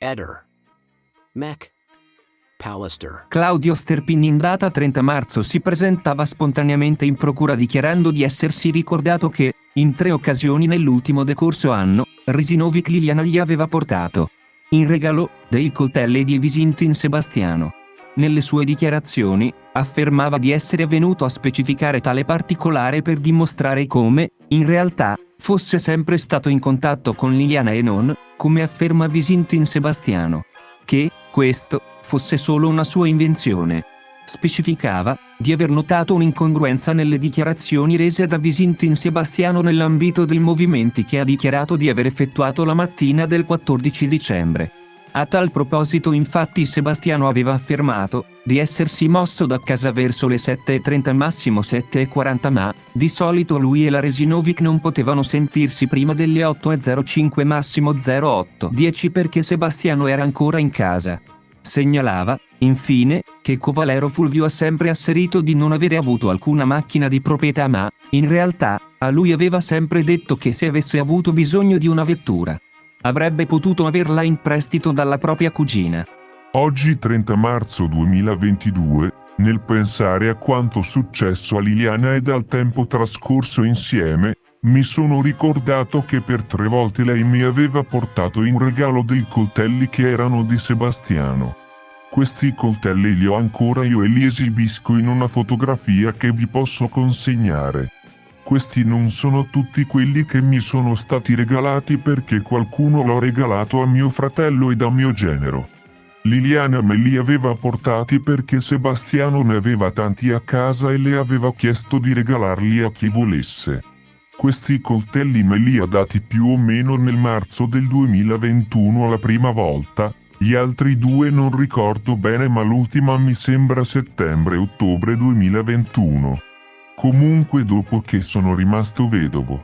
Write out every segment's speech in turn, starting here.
Eder. Mac. Pallister. Claudio Sterpin in data 30 marzo si presentava spontaneamente in procura dichiarando di essersi ricordato che, in 3 occasioni nell'ultimo decorso anno, Risinovic Liliana gli aveva portato in regalo dei coltelli di Visintin Sebastiano. Nelle sue dichiarazioni, affermava di essere venuto a specificare tale particolare per dimostrare come, in realtà, fosse sempre stato in contatto con Liliana e non, come afferma Visintin Sebastiano, che questo fosse solo una sua invenzione. Specificava di aver notato un'incongruenza nelle dichiarazioni rese da Visintin Sebastiano nell'ambito dei movimenti che ha dichiarato di aver effettuato la mattina del 14 dicembre. A tal proposito infatti Sebastiano aveva affermato di essersi mosso da casa verso le 7:30 massimo 7:40 ma, di solito lui e la Resinovic non potevano sentirsi prima delle 8:05 massimo 08:10 perché Sebastiano era ancora in casa. Segnalava, infine, che Covalero Fulvio ha sempre asserito di non avere avuto alcuna macchina di proprietà ma, in realtà, a lui aveva sempre detto che se avesse avuto bisogno di una vettura, avrebbe potuto averla in prestito dalla propria cugina. Oggi 30 marzo 2022, nel pensare a quanto successo a Liliana e al tempo trascorso insieme, mi sono ricordato che per 3 volte lei mi aveva portato in regalo dei coltelli che erano di Sebastiano. Questi coltelli li ho ancora io e li esibisco in una fotografia che vi posso consegnare. Questi non sono tutti quelli che mi sono stati regalati perché qualcuno l'ha regalato a mio fratello ed a mio genero. Liliana me li aveva portati perché Sebastiano ne aveva tanti a casa e le aveva chiesto di regalarli a chi volesse. Questi coltelli me li ha dati più o meno nel marzo del 2021 la prima volta, gli altri 2 non ricordo bene ma l'ultima mi sembra settembre-ottobre 2021. Comunque dopo che sono rimasto vedovo.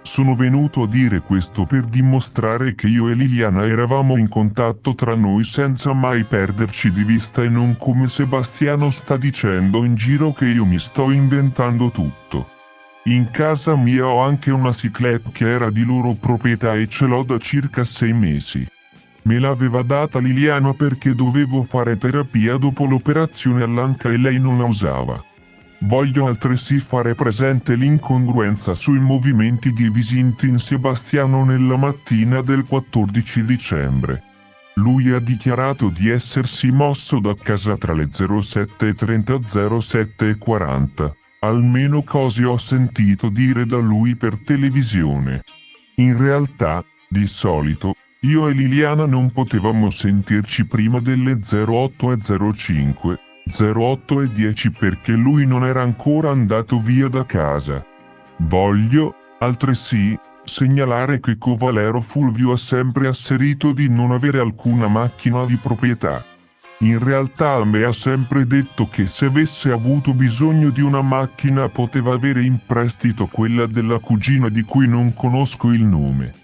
Sono venuto a dire questo per dimostrare che io e Liliana eravamo in contatto tra noi senza mai perderci di vista e non come Sebastiano sta dicendo in giro che io mi sto inventando tutto. In casa mia ho anche una cyclette che era di loro proprietà e ce l'ho da circa 6 mesi. Me l'aveva data Liliana perché dovevo fare terapia dopo l'operazione all'anca e lei non la usava. Voglio altresì fare presente l'incongruenza sui movimenti di Visintin Sebastiano nella mattina del 14 dicembre. Lui ha dichiarato di essersi mosso da casa tra le 07:30 e 07:40. Almeno così ho sentito dire da lui per televisione. In realtà, di solito, io e Liliana non potevamo sentirci prima delle 08:05, 08:10 perché lui non era ancora andato via da casa. Voglio, altresì, segnalare che Covalero Fulvio ha sempre asserito di non avere alcuna macchina di proprietà. In realtà a me ha sempre detto che se avesse avuto bisogno di una macchina poteva avere in prestito quella della cugina di cui non conosco il nome.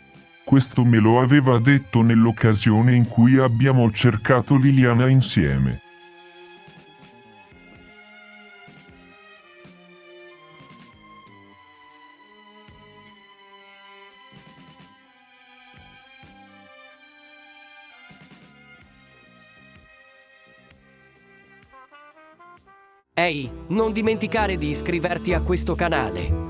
Questo me lo aveva detto nell'occasione in cui abbiamo cercato Liliana insieme. Ehi, non dimenticare di iscriverti a questo canale.